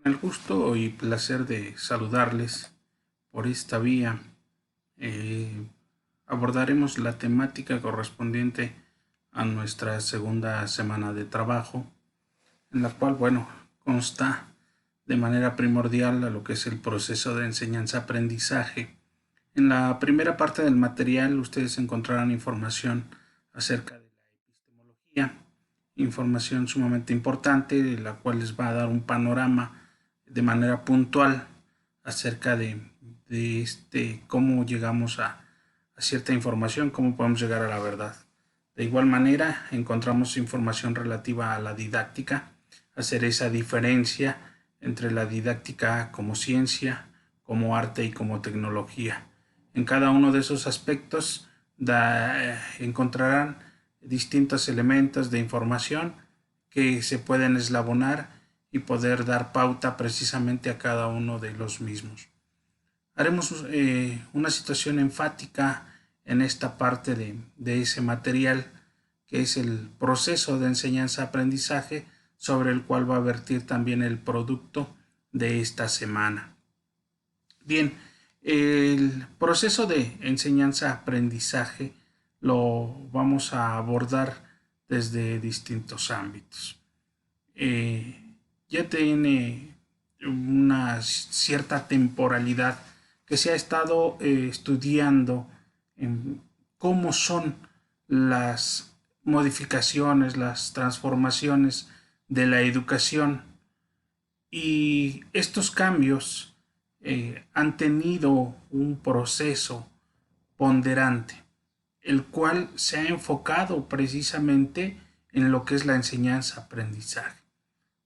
Con el gusto y placer de saludarles por esta vía, eh, abordaremos la temática correspondiente a nuestra segunda semana de trabajo, en la cual, consta de manera primordial a lo que es el proceso de enseñanza-aprendizaje. En la primera parte del material ustedes encontrarán información acerca de la epistemología, información sumamente importante, la cual les va a dar un panorama de manera puntual acerca de cómo llegamos a cierta información, cómo podemos llegar a la verdad. De igual manera, encontramos información relativa a la didáctica, hacer esa diferencia entre la didáctica como ciencia, como arte y como tecnología. En cada uno de esos aspectos encontrarán distintos elementos de información que se pueden eslabonar y poder dar pauta precisamente a cada uno de los mismos. Haremos una situación enfática en esta parte de ese material, que es el proceso de enseñanza-aprendizaje, sobre el cual va a vertir también el producto de esta semana. Bien, el proceso de enseñanza-aprendizaje lo vamos a abordar desde distintos ámbitos. Ya tiene una cierta temporalidad que se ha estado estudiando en cómo son las modificaciones, las transformaciones de la educación, y estos cambios han tenido un proceso ponderante, el cual se ha enfocado precisamente en lo que es la enseñanza-aprendizaje.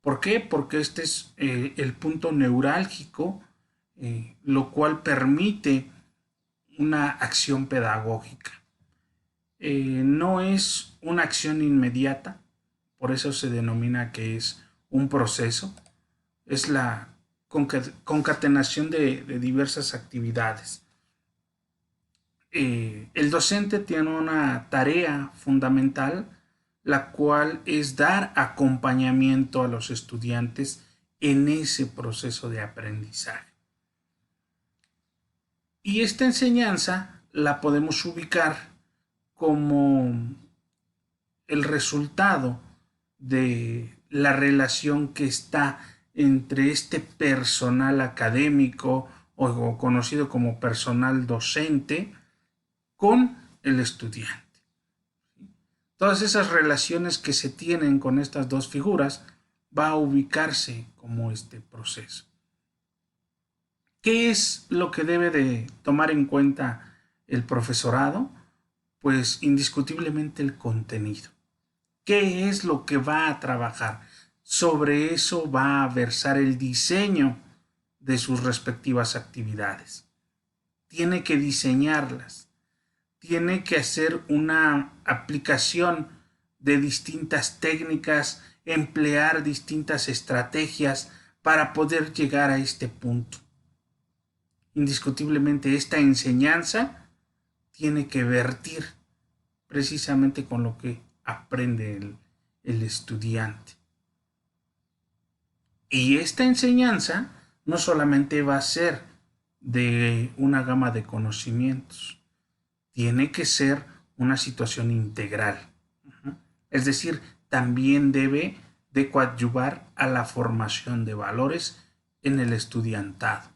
¿Por qué? Porque este es el punto neurálgico, lo cual permite una acción pedagógica. No es una acción inmediata, por eso se denomina que es un proceso, es la concatenación de diversas actividades. El docente tiene una tarea fundamental, la cual es dar acompañamiento a los estudiantes en ese proceso de aprendizaje. Y esta enseñanza la podemos ubicar como el resultado de la relación que está entre este personal académico o conocido como personal docente con el estudiante. Todas esas relaciones que se tienen con estas dos figuras va a ubicarse como este proceso. ¿Qué es lo que debe de tomar en cuenta el profesorado? Pues indiscutiblemente el contenido. ¿Qué es lo que va a trabajar? Sobre eso va a versar el diseño de sus respectivas actividades. Tiene que diseñarlas. Tiene que hacer una aplicación de distintas técnicas, emplear distintas estrategias para poder llegar a este punto. Indiscutiblemente esta enseñanza tiene que vertir precisamente con lo que aprende el estudiante. Y esta enseñanza no solamente va a ser de una gama de conocimientos, tiene que ser una situación integral. Es decir, también debe de coadyuvar a la formación de valores en el estudiantado.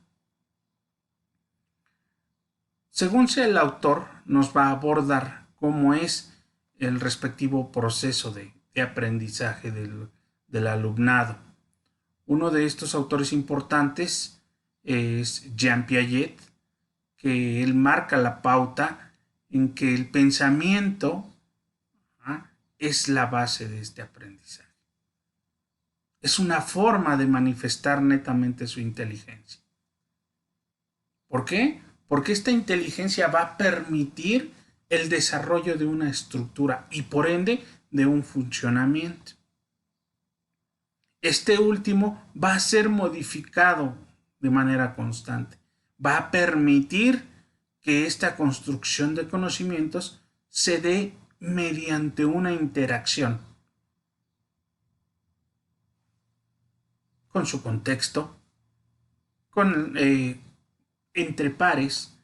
Según sea el autor, nos va a abordar cómo es el respectivo proceso de aprendizaje del alumnado. Uno de estos autores importantes es Jean Piaget, que él marca la pauta en que el pensamiento es la base de este aprendizaje. Es una forma de manifestar netamente su inteligencia. ¿Por qué? Porque esta inteligencia va a permitir el desarrollo de una estructura y por ende de un funcionamiento. Este último va a ser modificado de manera constante. Va a permitir que esta construcción de conocimientos se dé mediante una interacción. con su contexto, entre pares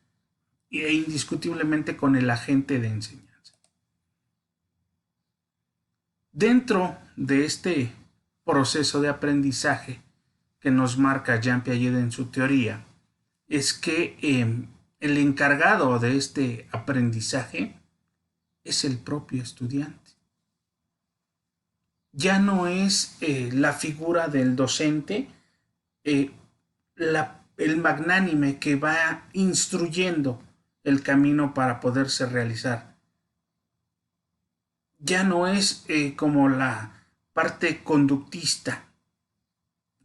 e indiscutiblemente con el agente de enseñanza. Dentro de este proceso de aprendizaje que nos marca Jean Piaget en su teoría, es que el encargado de este aprendizaje es el propio estudiante. Ya no es la figura del docente, el magnánime que va instruyendo el camino para poderse realizar. Ya no es como la parte conductista.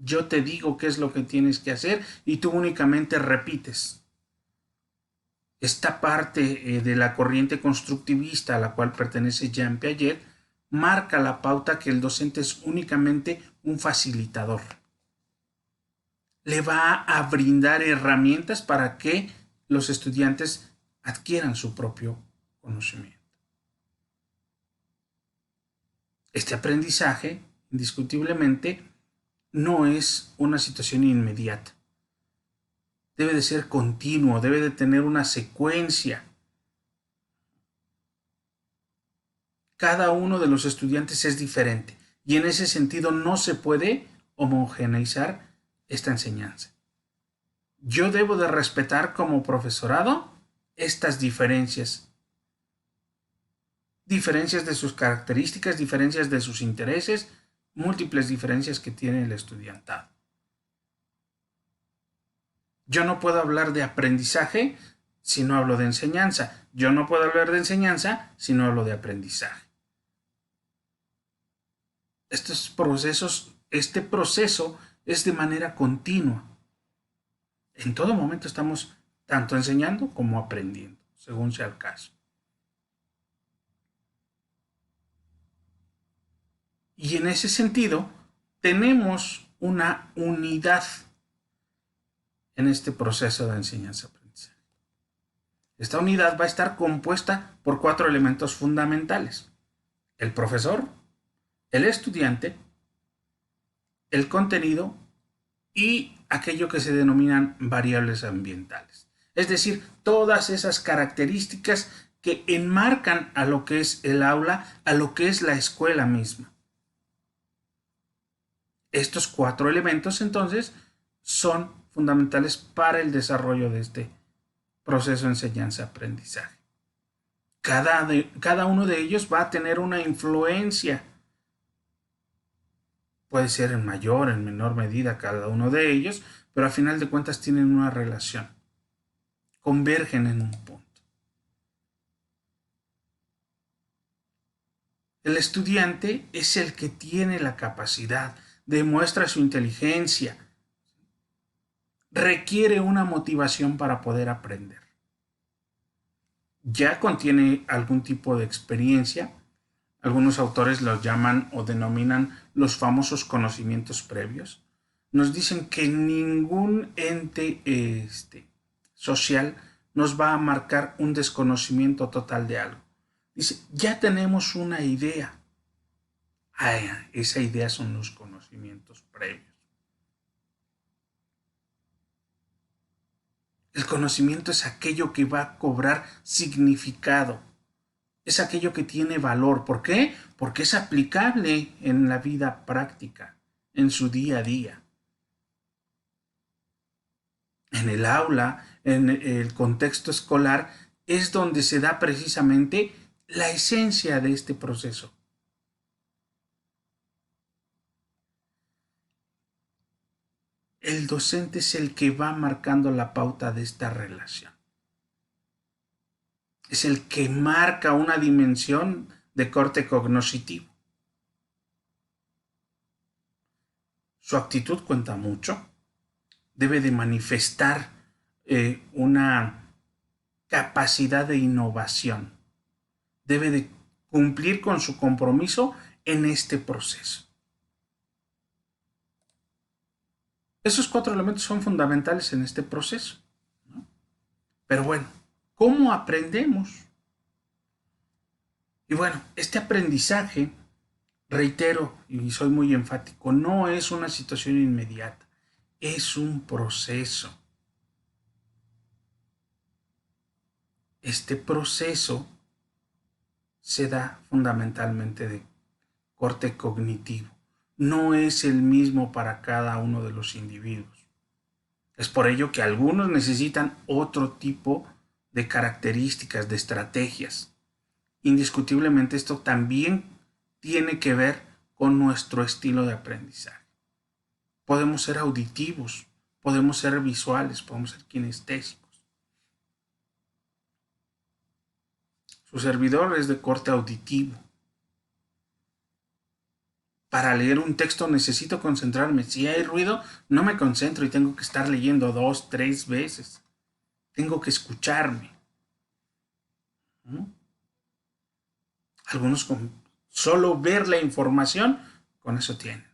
Yo te digo qué es lo que tienes que hacer y tú únicamente repites. Esta parte de la corriente constructivista a la cual pertenece Jean Piaget marca la pauta que el docente es únicamente un facilitador. Le va a brindar herramientas para que los estudiantes adquieran su propio conocimiento. Este aprendizaje, indiscutiblemente, no es una situación inmediata. Debe de ser continuo, debe de tener una secuencia. Cada uno de los estudiantes es diferente y en ese sentido no se puede homogeneizar esta enseñanza. Yo debo de respetar como profesorado estas diferencias. Diferencias de sus características, diferencias de sus intereses, múltiples diferencias que tiene el estudiantado. Yo no puedo hablar de aprendizaje si no hablo de enseñanza. Yo no puedo hablar de enseñanza si no hablo de aprendizaje. Este proceso es de manera continua. En todo momento estamos tanto enseñando como aprendiendo, según sea el caso. Y en ese sentido, tenemos una unidad en este proceso de enseñanza-aprendizaje. Esta unidad va a estar compuesta por 4 elementos fundamentales: el profesor, el estudiante, el contenido y aquello que se denominan variables ambientales. Es decir, todas esas características que enmarcan a lo que es el aula, a lo que es la escuela misma. Estos 4 elementos, entonces, son fundamentales para el desarrollo de este proceso de enseñanza-aprendizaje. Cada uno de ellos va a tener una influencia. Puede ser en mayor, en menor medida cada uno de ellos, pero a final de cuentas tienen una relación. Convergen en un punto. El estudiante es el que tiene la capacidad, demuestra su inteligencia, requiere una motivación para poder aprender. Ya contiene algún tipo de experiencia. Algunos autores los llaman o denominan los famosos conocimientos previos. Nos dicen que ningún ente social nos va a marcar un desconocimiento total de algo. Dice, ya tenemos una idea. Esa idea son los conocimientos previos. El conocimiento es aquello que va a cobrar significado. Es aquello que tiene valor. ¿Por qué? Porque es aplicable en la vida práctica, en su día a día. En el aula, en el contexto escolar, es donde se da precisamente la esencia de este proceso. El docente es el que va marcando la pauta de esta relación. Es el que marca una dimensión de corte cognoscitivo. Su actitud cuenta mucho. Debe de manifestar una capacidad de innovación. Debe de cumplir con su compromiso en este proceso. Esos 4 elementos son fundamentales en este proceso, ¿no? Pero bueno, ¿cómo aprendemos? Y bueno, este aprendizaje Reitero, y soy muy enfático, no es una situación inmediata, es un proceso. Este proceso se da fundamentalmente de corte cognitivo. No es el mismo para cada uno de los individuos. Es por ello que algunos necesitan otro tipo de características, de estrategias. Indiscutiblemente esto también tiene que ver con nuestro estilo de aprendizaje. Podemos ser auditivos, podemos ser visuales, podemos ser kinestésicos. Su servidor es de corte auditivo. Para leer un texto necesito concentrarme. Si hay ruido, no me concentro y tengo que estar leyendo 2, 3 veces. Tengo que escucharme. ¿No? Algunos con solo ver la información, con eso tienen.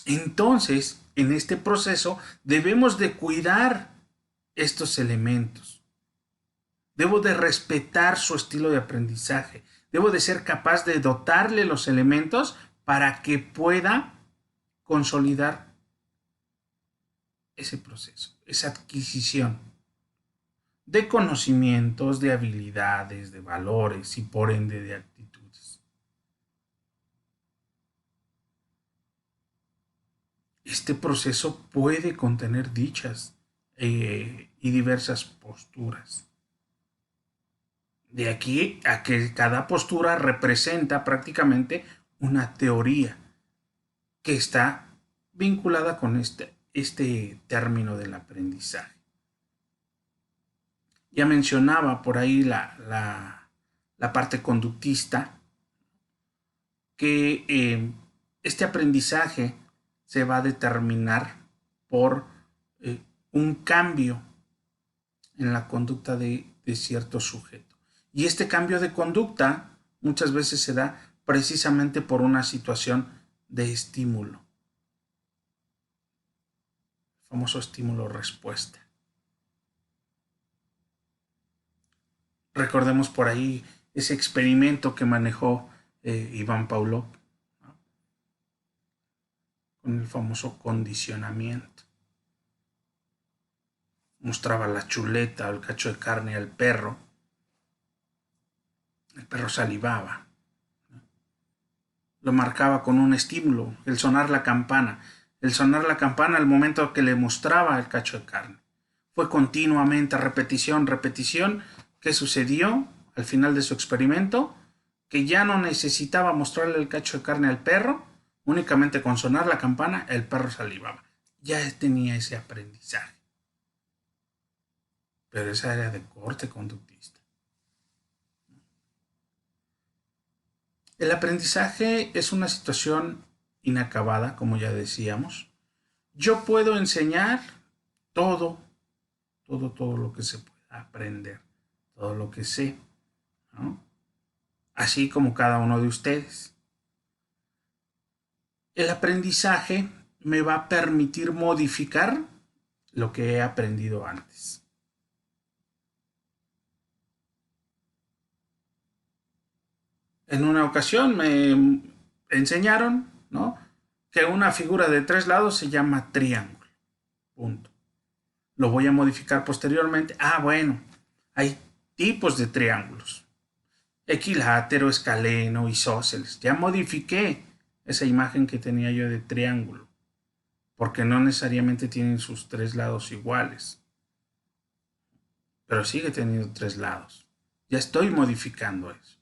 Entonces, en este proceso debemos de cuidar estos elementos. Debo de respetar su estilo de aprendizaje. Debo de ser capaz de dotarle los elementos para que pueda consolidar ese proceso, esa adquisición de conocimientos, de habilidades, de valores y por ende de actitudes. Este proceso puede contener dichas y diversas posturas. De aquí a que cada postura representa prácticamente una teoría que está vinculada con este término del aprendizaje. Ya mencionaba por ahí la parte conductista, que este aprendizaje se va a determinar por un cambio en la conducta de cierto sujeto. Y este cambio de conducta muchas veces se da precisamente por una situación de estímulo, el famoso estímulo-respuesta. Recordemos por ahí ese experimento que manejó Iván Pavlov, ¿no? Con el famoso condicionamiento. Mostraba la chuleta o el cacho de carne al perro. El perro salivaba. Lo marcaba con un estímulo, el sonar la campana. El sonar la campana al momento que le mostraba el cacho de carne. Fue continuamente repetición, repetición. ¿Qué sucedió al final de su experimento? Que ya no necesitaba mostrarle el cacho de carne al perro, únicamente con sonar la campana el perro salivaba. Ya tenía ese aprendizaje. Pero esa era de corte conductista. El aprendizaje es una situación inacabada, como ya decíamos. Yo puedo enseñar todo, todo lo que se pueda aprender, todo lo que sé, ¿no? Así como cada uno de ustedes. El aprendizaje me va a permitir modificar lo que he aprendido antes. En una ocasión me enseñaron, ¿no?, que una figura de 3 lados se llama triángulo. Punto. Lo voy a modificar posteriormente. Ah, bueno, hay tipos de triángulos: equilátero, escaleno, isósceles. Ya modifiqué esa imagen que tenía yo de triángulo, porque no necesariamente tienen sus 3 lados iguales, pero sigue teniendo 3 lados. Ya estoy modificando eso.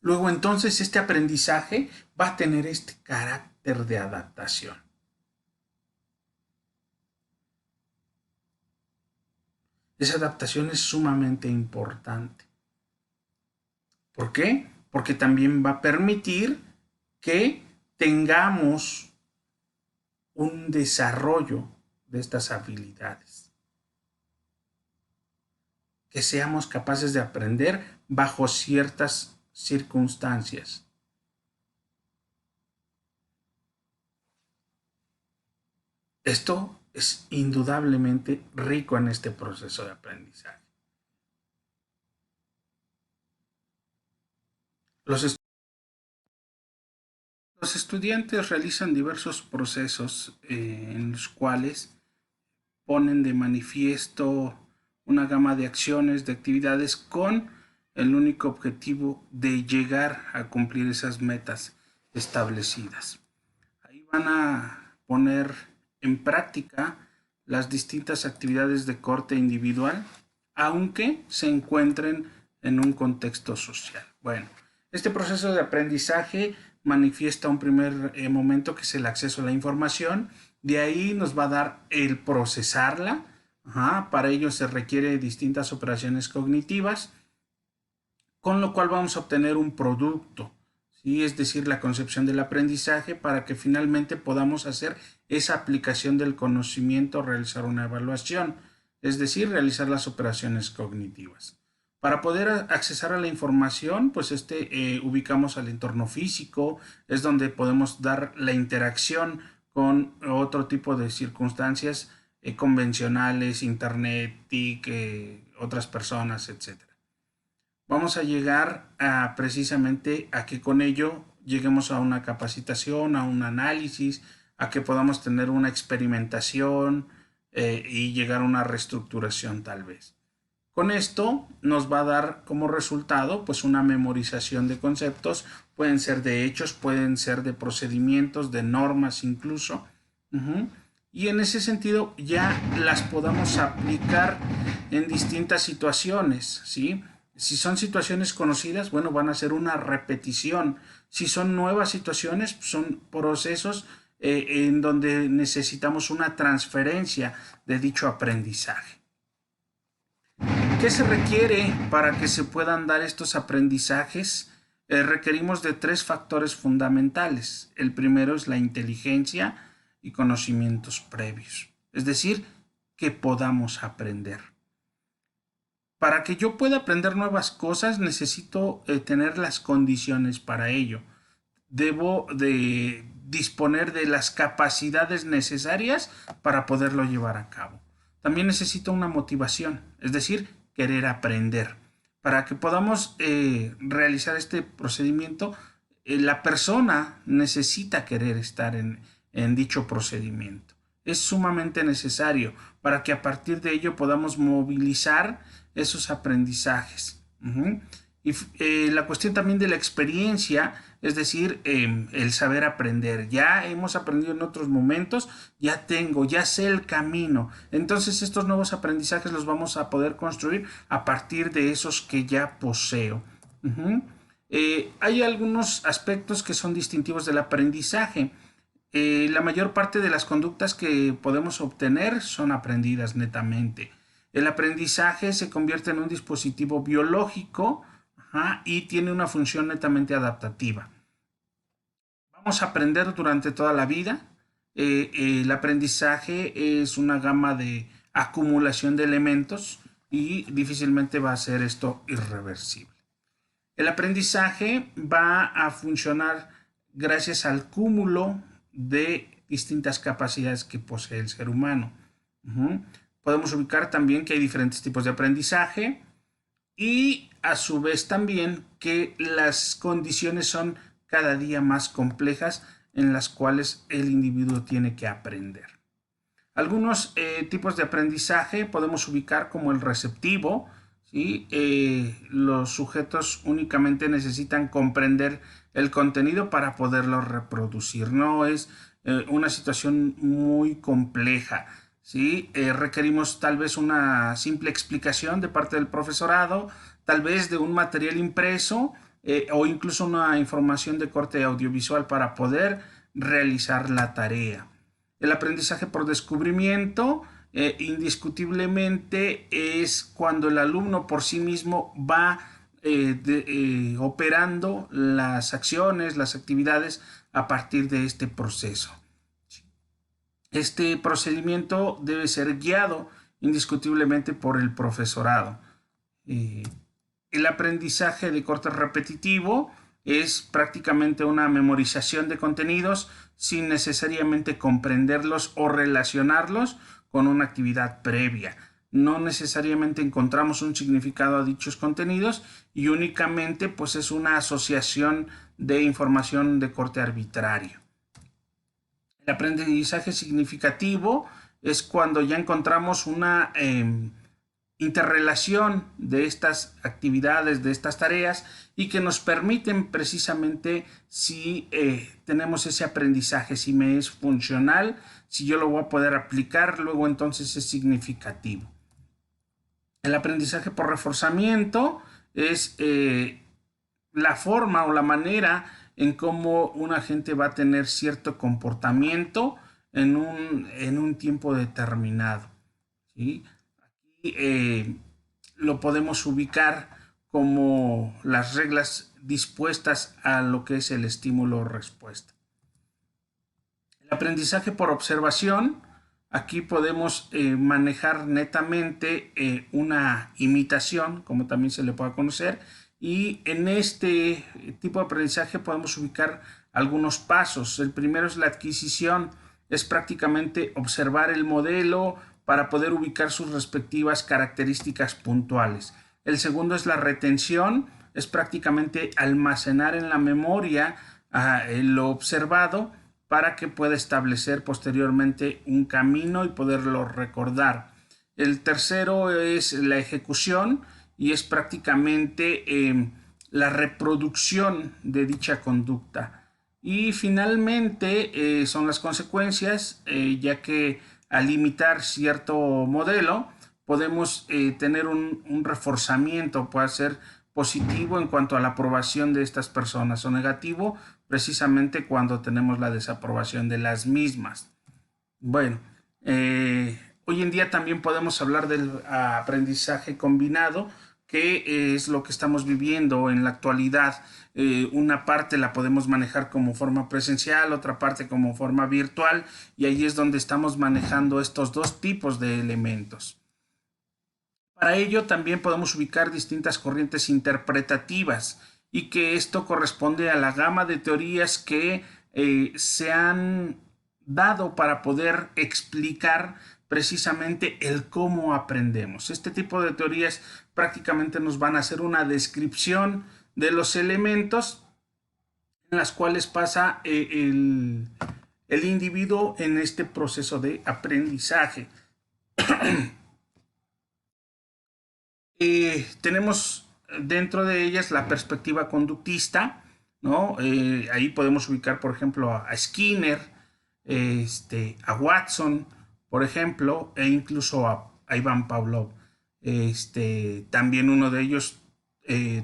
Luego entonces este aprendizaje va a tener este carácter de adaptación. Esa adaptación es sumamente importante. ¿Por qué? Porque también va a permitir que tengamos un desarrollo de estas habilidades. Que seamos capaces de aprender bajo ciertas circunstancias. Esto es indudablemente rico en este proceso de aprendizaje. Los, est los estudiantes realizan diversos procesos en los cuales ponen de manifiesto una gama de acciones, de actividades con el único objetivo de llegar a cumplir esas metas establecidas. Ahí van a poner en práctica las distintas actividades de corte individual, aunque se encuentren en un contexto social. Bueno, este proceso de aprendizaje manifiesta un primer momento que es el acceso a la información. De ahí nos va a dar el procesarla. Para ello se requiere distintas operaciones cognitivas, con lo cual vamos a obtener un producto, ¿sí? Es decir, la concepción del aprendizaje para que finalmente podamos hacer esa aplicación del conocimiento, realizar una evaluación, es decir, realizar las operaciones cognitivas. Para poder accesar a la información, pues ubicamos al entorno físico, es donde podemos dar la interacción con otro tipo de circunstancias convencionales, internet, TIC, otras personas, etcétera. Vamos a llegar a precisamente a que con ello lleguemos a una capacitación, a un análisis, a que podamos tener una experimentación y llegar a una reestructuración tal vez. Con esto nos va a dar como resultado pues una memorización de conceptos, pueden ser de hechos, pueden ser de procedimientos, de normas incluso. Y en ese sentido ya las podamos aplicar en distintas situaciones, ¿sí? Si son situaciones conocidas, bueno, van a ser una repetición. Si son nuevas situaciones, son procesos en donde necesitamos una transferencia de dicho aprendizaje. ¿Qué se requiere para que se puedan dar estos aprendizajes? Requerimos de 3 factores fundamentales. El primero es la inteligencia y conocimientos previos, es decir, que podamos aprender. Para que yo pueda aprender nuevas cosas necesito tener las condiciones para ello. Debo de disponer de las capacidades necesarias para poderlo llevar a cabo. También necesito una motivación, es decir, querer aprender. Para que podamos realizar este procedimiento, la persona necesita querer estar en dicho procedimiento. Es sumamente necesario para que a partir de ello podamos movilizar esos aprendizajes. Y la cuestión también de la experiencia, es decir, el saber aprender. Ya hemos aprendido en otros momentos, ya sé el camino. Entonces estos nuevos aprendizajes los vamos a poder construir a partir de esos que ya poseo. Hay algunos aspectos que son distintivos del aprendizaje. La mayor parte de las conductas que podemos obtener son aprendidas netamente. El aprendizaje se convierte en un dispositivo biológico y tiene una función netamente adaptativa. Vamos a aprender durante toda la vida. El aprendizaje es una gama de acumulación de elementos y difícilmente va a ser esto irreversible. El aprendizaje va a funcionar gracias al cúmulo de distintas capacidades que posee el ser humano. Podemos ubicar también que hay diferentes tipos de aprendizaje y a su vez también que las condiciones son cada día más complejas en las cuales el individuo tiene que aprender. Algunos tipos de aprendizaje podemos ubicar como el receptivo, ¿sí? Los sujetos únicamente necesitan comprender el contenido para poderlo reproducir. No es una situación muy compleja, ¿sí? Requerimos tal vez una simple explicación de parte del profesorado, tal vez de un material impreso o incluso una información de corte audiovisual para poder realizar la tarea. El aprendizaje por descubrimiento indiscutiblemente es cuando el alumno por sí mismo va operando las acciones, las actividades a partir de este proceso. Este procedimiento debe ser guiado indiscutiblemente por el profesorado. El aprendizaje de corte repetitivo es prácticamente una memorización de contenidos sin necesariamente comprenderlos o relacionarlos con una actividad previa. no necesariamente encontramos un significado a dichos contenidos y únicamente pues es una asociación de información de corte arbitrario. El aprendizaje significativo es cuando ya encontramos una interrelación de estas actividades, de estas tareas, y que nos permiten precisamente si tenemos ese aprendizaje, si me es funcional, si yo lo voy a poder aplicar, luego entonces es significativo. El aprendizaje por reforzamiento es la forma o la manera en cómo una gente va a tener cierto comportamiento en un tiempo determinado, ¿sí? Aquí lo podemos ubicar como las reglas dispuestas a lo que es el estímulo-respuesta. El aprendizaje por observación, aquí podemos manejar netamente una imitación, como también se le puede conocer, y en este tipo de aprendizaje podemos ubicar algunos pasos. El primero es la adquisición, es prácticamente observar el modelo para poder ubicar sus respectivas características puntuales. El segundo es la retención, es prácticamente almacenar en la memoria lo observado para que pueda establecer posteriormente un camino y poderlo recordar. El tercero es la ejecución y es prácticamente la reproducción de dicha conducta. Y finalmente son las consecuencias, ya que al imitar cierto modelo podemos tener un reforzamiento, puede ser positivo en cuanto a la aprobación de estas personas o negativo precisamente cuando tenemos la desaprobación de las mismas. Bueno, hoy en día también podemos hablar del aprendizaje combinado, que es lo que estamos viviendo en la actualidad. Una parte la podemos manejar como forma presencial, otra parte como forma virtual, y ahí es donde estamos manejando estos dos tipos de elementos. Para ello también podemos ubicar distintas corrientes interpretativas y que esto corresponde a la gama de teorías que se han dado para poder explicar precisamente el cómo aprendemos. Este tipo de teorías prácticamente nos van a hacer una descripción de los elementos en las cuales pasa el individuo en este proceso de aprendizaje. Tenemos dentro de ellas la perspectiva conductista, ¿no? Ahí podemos ubicar, por ejemplo, a Skinner, a Watson, por ejemplo, e incluso a Ivan Pavlov. También uno de ellos,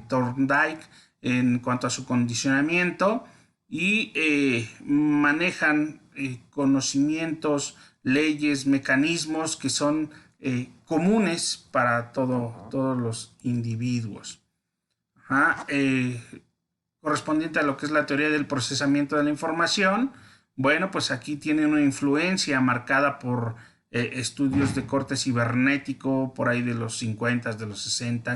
Thorndike, en cuanto a su condicionamiento, y manejan conocimientos, leyes, mecanismos que son comunes para todos los individuos. Correspondiente a lo que es la teoría del procesamiento de la información, bueno, pues aquí tiene una influencia marcada por estudios de corte cibernético por ahí de los 50, de los 60,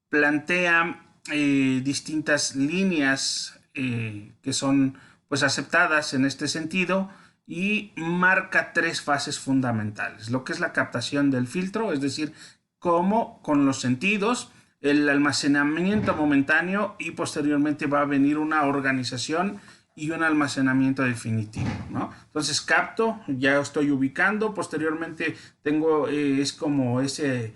plantea distintas líneas que son pues aceptadas en este sentido, y marca tres fases fundamentales: lo que es la captación del filtro, es decir, cómo con los sentidos, el almacenamiento momentáneo, y posteriormente va a venir una organización y un almacenamiento definitivo, ¿no? Entonces capto, ya estoy ubicando, posteriormente tengo, es como ese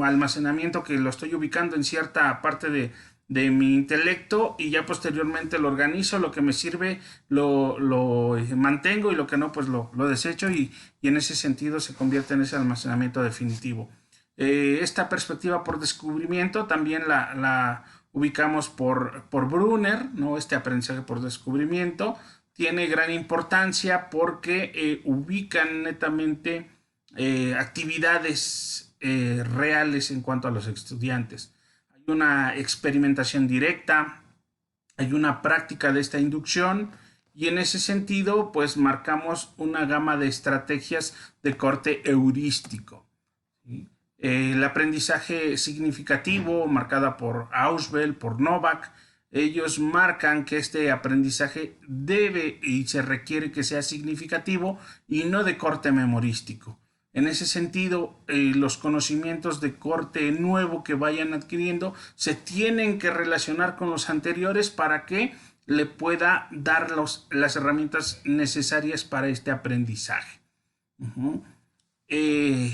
almacenamiento que lo estoy ubicando en cierta parte de mi intelecto, y ya posteriormente lo organizo, lo que me sirve lo mantengo y lo que no pues lo desecho, y en ese sentido se convierte en ese almacenamiento definitivo. Esta perspectiva por descubrimiento también la ubicamos por Brunner, ¿no? Este aprendizaje por descubrimiento tiene gran importancia porque ubican netamente actividades reales en cuanto a los estudiantes. Hay una experimentación directa, hay una práctica de esta inducción, y en ese sentido pues marcamos una gama de estrategias de corte heurístico, ¿sí? El aprendizaje significativo, marcada por Ausubel, por Novak, ellos marcan que este aprendizaje debe y se requiere que sea significativo y no de corte memorístico. En ese sentido, los conocimientos de corte nuevo que vayan adquiriendo se tienen que relacionar con los anteriores para que le pueda dar las herramientas necesarias para este aprendizaje. El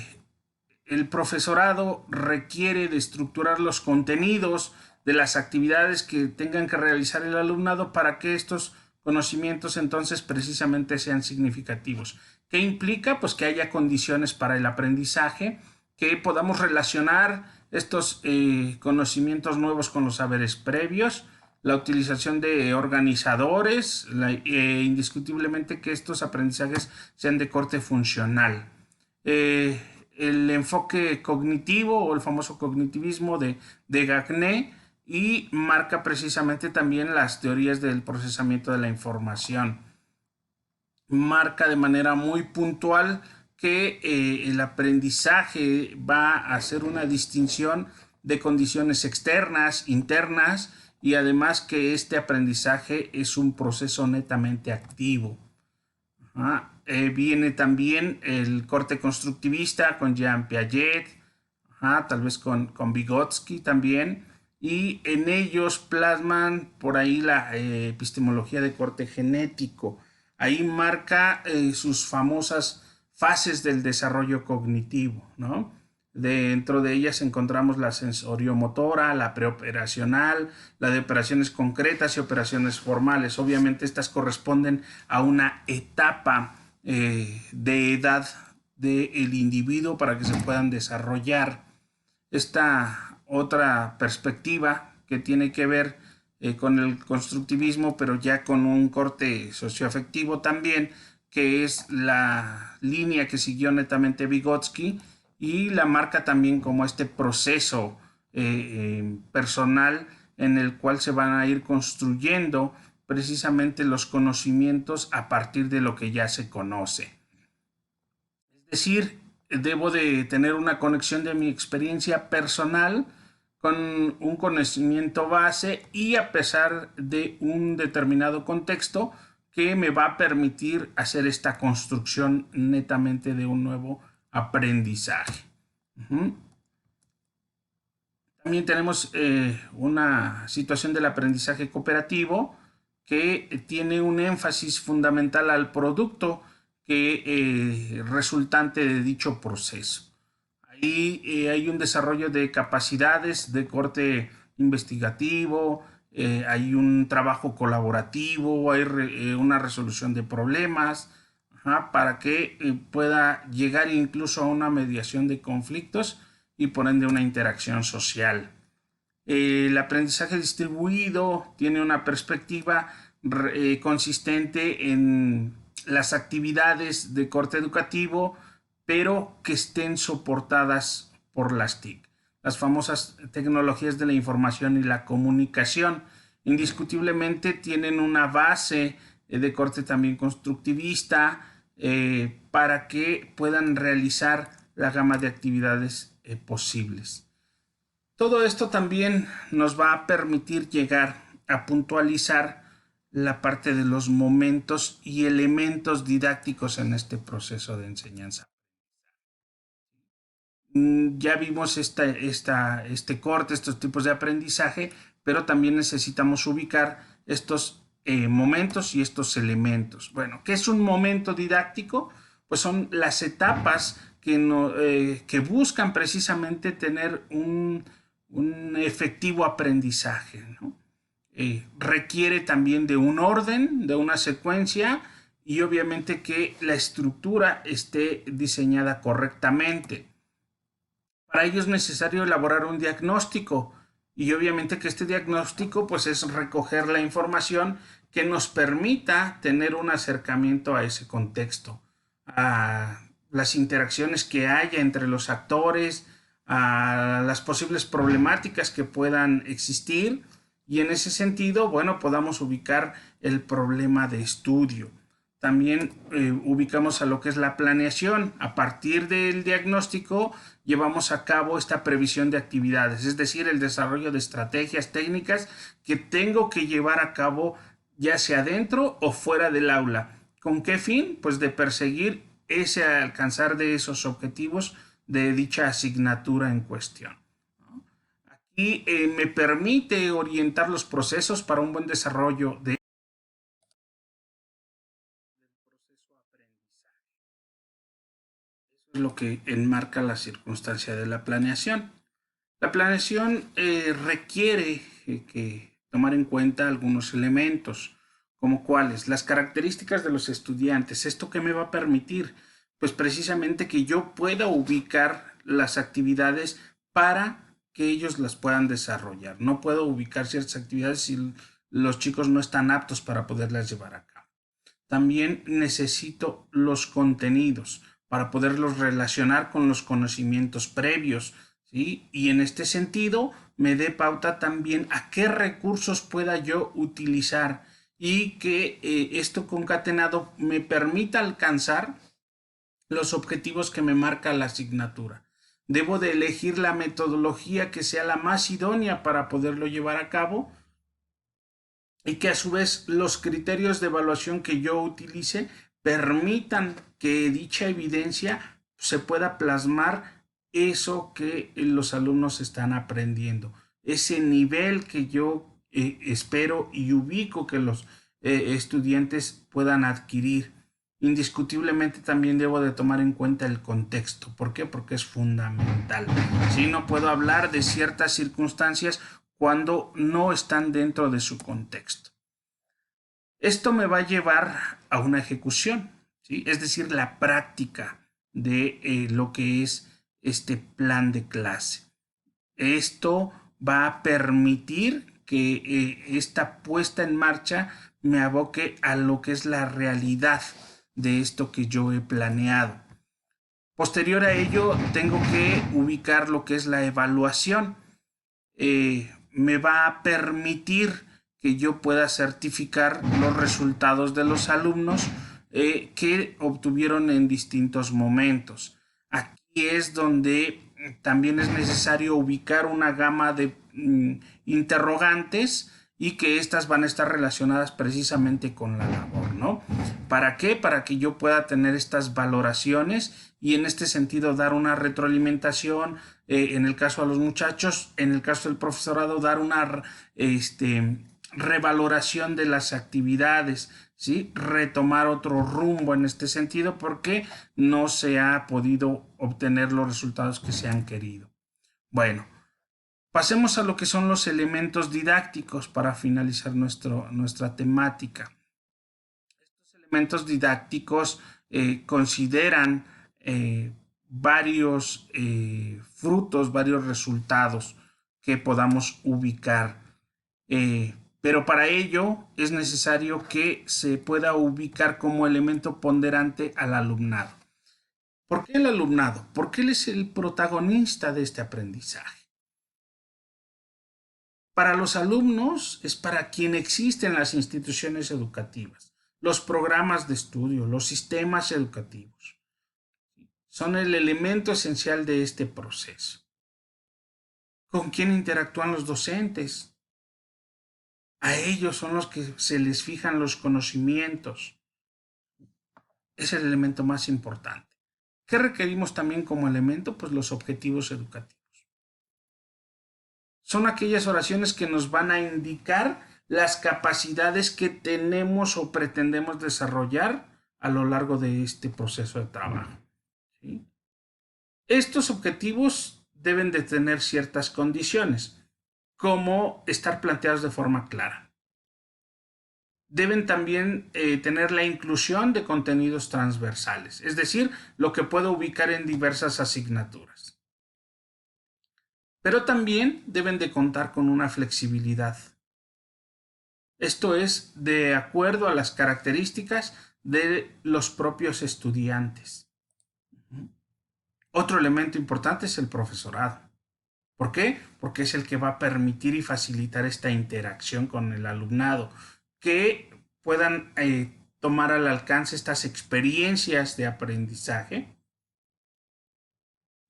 profesorado requiere de estructurar los contenidos de las actividades que tengan que realizar el alumnado para que estos conocimientos entonces precisamente sean significativos. ¿Qué implica? Pues que haya condiciones para el aprendizaje, que podamos relacionar estos conocimientos nuevos con los saberes previos, la utilización de organizadores, indiscutiblemente que estos aprendizajes sean de corte funcional. El enfoque cognitivo o el famoso cognitivismo de Gagné, y marca precisamente también las teorías del procesamiento de la información. Marca de manera muy puntual que el aprendizaje va a hacer una distinción de condiciones externas, internas, y además que este aprendizaje es un proceso netamente activo. Viene también el corte constructivista con Jean Piaget, tal vez con Vygotsky también, y en ellos plasman por ahí la epistemología de corte genético. Ahí marca sus famosas fases del desarrollo cognitivo, ¿no? Dentro de ellas encontramos la sensoriomotora, la preoperacional, la de operaciones concretas y operaciones formales. Obviamente estas corresponden a una etapa de edad del individuo para que se puedan desarrollar. Esta otra perspectiva que tiene que ver con el constructivismo, pero ya con un corte socioafectivo también, que es la línea que siguió netamente Vygotsky, y la marca también como este proceso personal en el cual se van a ir construyendo precisamente los conocimientos a partir de lo que ya se conoce. Es decir, debo de tener una conexión de mi experiencia personal con un conocimiento base y a pesar de un determinado contexto que me va a permitir hacer esta construcción netamente de un nuevo aprendizaje. También tenemos una situación del aprendizaje cooperativo que tiene un énfasis fundamental al producto que resultante de dicho proceso. Ahí hay un desarrollo de capacidades de corte investigativo, hay un trabajo colaborativo, hay una resolución de problemas, para que pueda llegar incluso a una mediación de conflictos y por ende una interacción social. El aprendizaje distribuido tiene una perspectiva consistente en las actividades de corte educativo, pero que estén soportadas por las TIC, las famosas tecnologías de la información y la comunicación. Indiscutiblemente tienen una base de corte también constructivista para que puedan realizar la gama de actividades posibles. Todo esto también nos va a permitir llegar a puntualizar la parte de los momentos y elementos didácticos en este proceso de enseñanza. Ya vimos este corte, estos tipos de aprendizaje, pero también necesitamos ubicar estos momentos y estos elementos. Bueno, ¿qué es un momento didáctico? Pues son las etapas que buscan precisamente tener un efectivo aprendizaje, ¿no? Requiere también de un orden, de una secuencia y obviamente que la estructura esté diseñada correctamente. Para ello es necesario elaborar un diagnóstico y obviamente que este diagnóstico pues es recoger la información que nos permita tener un acercamiento a ese contexto, a las interacciones que haya entre los actores, a las posibles problemáticas que puedan existir y en ese sentido, bueno, podamos ubicar el problema de estudio. También ubicamos a lo que es la planeación. A partir del diagnóstico llevamos a cabo esta previsión de actividades, es decir, el desarrollo de estrategias técnicas que tengo que llevar a cabo ya sea dentro o fuera del aula. ¿Con qué fin? Pues de perseguir ese alcanzar de esos objetivos de dicha asignatura en cuestión. Aquí me permite orientar los procesos para un buen desarrollo de proceso de aprendizaje. Eso es lo que enmarca la circunstancia de la planeación. La planeación requiere que tomar en cuenta algunos elementos, como cuáles, las características de los estudiantes. ¿Esto qué me va a permitir? Pues precisamente que yo pueda ubicar las actividades para que ellos las puedan desarrollar. No puedo ubicar ciertas actividades si los chicos no están aptos para poderlas llevar a cabo. También necesito los contenidos para poderlos relacionar con los conocimientos previos, ¿sí? Y en este sentido me dé pauta también a qué recursos pueda yo utilizar y que esto concatenado me permita alcanzar los objetivos que me marca la asignatura. Debo de elegir la metodología que sea la más idónea para poderlo llevar a cabo y que a su vez los criterios de evaluación que yo utilice permitan que dicha evidencia se pueda plasmar eso que los alumnos están aprendiendo, ese nivel que yo espero y ubico que los estudiantes puedan adquirir. Indiscutiblemente también debo de tomar en cuenta el contexto. ¿Por qué? Porque es fundamental. Si no puedo hablar de ciertas circunstancias cuando no están dentro de su contexto. Esto me va a llevar a una ejecución, ¿sí? Es decir, la práctica de lo que es este plan de clase. Esto va a permitir que esta puesta en marcha me aboque a lo que es la realidad de esto que yo he planeado. Posterior a ello, tengo que ubicar lo que es la evaluación. Me va a permitir que yo pueda certificar los resultados de los alumnos que obtuvieron en distintos momentos. Aquí es donde también es necesario ubicar una gama de interrogantes y que estas van a estar relacionadas precisamente con la labor, ¿no? ¿Para qué? Para que yo pueda tener estas valoraciones y en este sentido dar una retroalimentación, en el caso a los muchachos, en el caso del profesorado, dar una revaloración de las actividades, ¿sí? Retomar otro rumbo en este sentido porque no se ha podido obtener los resultados que se han querido. Bueno, pasemos a lo que son los elementos didácticos para finalizar nuestra temática. Estos elementos didácticos consideran varios frutos, varios resultados que podamos ubicar. Pero para ello es necesario que se pueda ubicar como elemento ponderante al alumnado. ¿Por qué el alumnado? Porque él es el protagonista de este aprendizaje. Para los alumnos es para quien existen las instituciones educativas, los programas de estudio, los sistemas educativos. Son el elemento esencial de este proceso. ¿Con quién interactúan los docentes? A ellos son los que se les fijan los conocimientos. Es el elemento más importante. ¿Qué requerimos también como elemento? Pues los objetivos educativos. Son aquellas oraciones que nos van a indicar las capacidades que tenemos o pretendemos desarrollar a lo largo de este proceso de trabajo, ¿sí? Estos objetivos deben de tener ciertas condiciones, como estar planteados de forma clara. Deben también tener la inclusión de contenidos transversales, es decir, lo que puedo ubicar en diversas asignaturas. Pero también deben de contar con una flexibilidad. Esto es de acuerdo a las características de los propios estudiantes. Otro elemento importante es el profesorado. ¿Por qué? Porque es el que va a permitir y facilitar esta interacción con el alumnado, que puedan tomar al alcance estas experiencias de aprendizaje,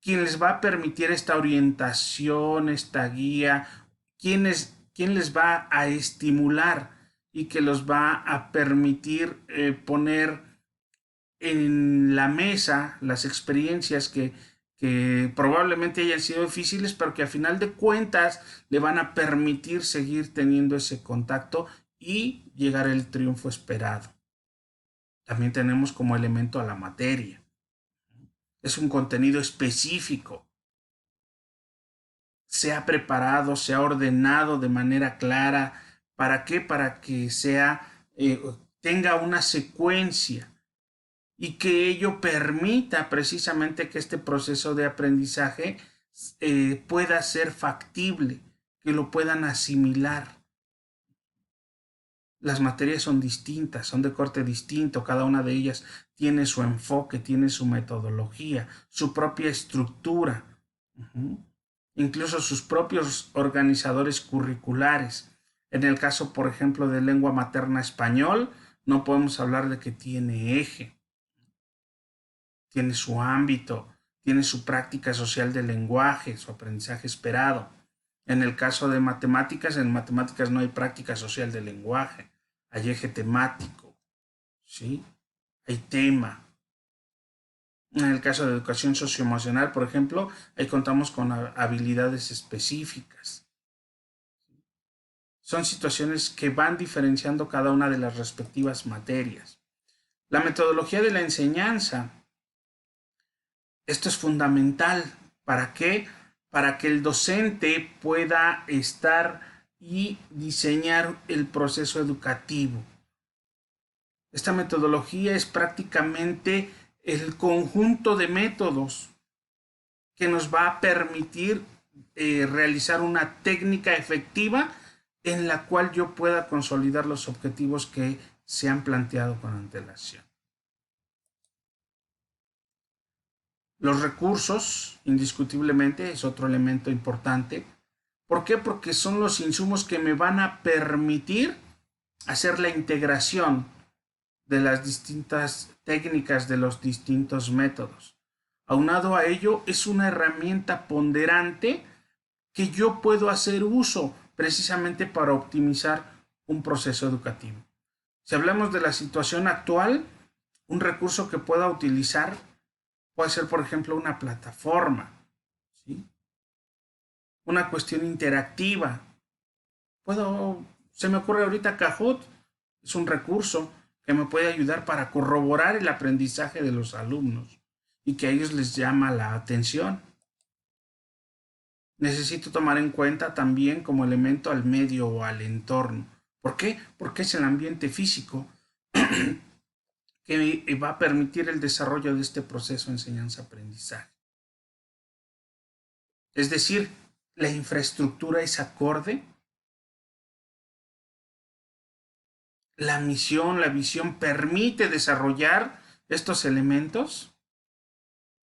quien les va a permitir esta orientación, esta guía, quien les va a estimular y que los va a permitir poner en la mesa las experiencias que probablemente hayan sido difíciles, pero que a final de cuentas le van a permitir seguir teniendo ese contacto y llegar al triunfo esperado. También tenemos como elemento a la materia. Es un contenido específico. Se ha preparado, se ha ordenado de manera clara. ¿Para qué? Para que tenga una secuencia y que ello permita precisamente que este proceso de aprendizaje pueda ser factible, que lo puedan asimilar. Las materias son distintas, son de corte distinto, cada una de ellas tiene su enfoque, tiene su metodología, su propia estructura, incluso sus propios organizadores curriculares. En el caso, por ejemplo, de lengua materna español, no podemos hablar de que tiene eje, tiene su ámbito, tiene su práctica social del lenguaje, su aprendizaje esperado. En el caso de matemáticas, en matemáticas no hay práctica social del lenguaje, hay eje temático, ¿sí? Hay tema. En el caso de educación socioemocional, por ejemplo, ahí contamos con habilidades específicas. Son situaciones que van diferenciando cada una de las respectivas materias. La metodología de la enseñanza. Esto es fundamental. ¿Para qué? Para que el docente pueda estar y diseñar el proceso educativo. Esta metodología es prácticamente el conjunto de métodos que nos va a permitir realizar una técnica efectiva en la cual yo pueda consolidar los objetivos que se han planteado con antelación. Los recursos, indiscutiblemente, es otro elemento importante. ¿Por qué? Porque son los insumos que me van a permitir hacer la integración de las distintas técnicas, de los distintos métodos. Aunado a ello, es una herramienta ponderante que yo puedo hacer uso precisamente para optimizar un proceso educativo. Si hablamos de la situación actual, un recurso que pueda utilizar puede ser, por ejemplo, una plataforma, ¿sí? Una cuestión interactiva. Se me ocurre ahorita Kahoot, es un recurso que me puede ayudar para corroborar el aprendizaje de los alumnos y que a ellos les llama la atención. Necesito tomar en cuenta también como elemento al medio o al entorno. ¿Por qué? Porque es el ambiente físico que va a permitir el desarrollo de este proceso de enseñanza-aprendizaje. Es decir, la infraestructura es acorde. La misión, la visión permite desarrollar estos elementos.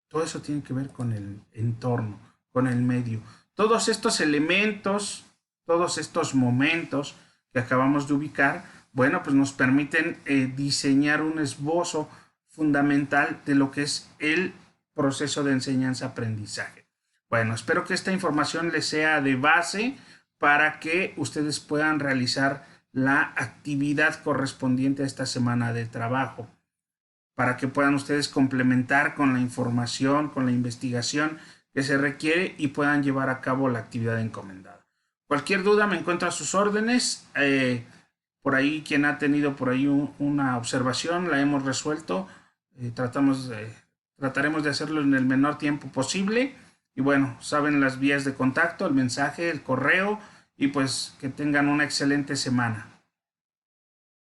Todo eso tiene que ver con el entorno, con el medio. Todos estos elementos, todos estos momentos que acabamos de ubicar, bueno, pues nos permiten diseñar un esbozo fundamental de lo que es el proceso de enseñanza-aprendizaje. Bueno, espero que esta información les sea de base para que ustedes puedan realizar la actividad correspondiente a esta semana de trabajo, para que puedan ustedes complementar con la información, con la investigación que se requiere y puedan llevar a cabo la actividad encomendada. Cualquier duda me encuentro a sus órdenes. Por ahí quien ha tenido por ahí una observación la hemos resuelto. Trataremos de hacerlo en el menor tiempo posible. Y bueno, saben las vías de contacto, el mensaje, el correo y pues que tengan una excelente semana.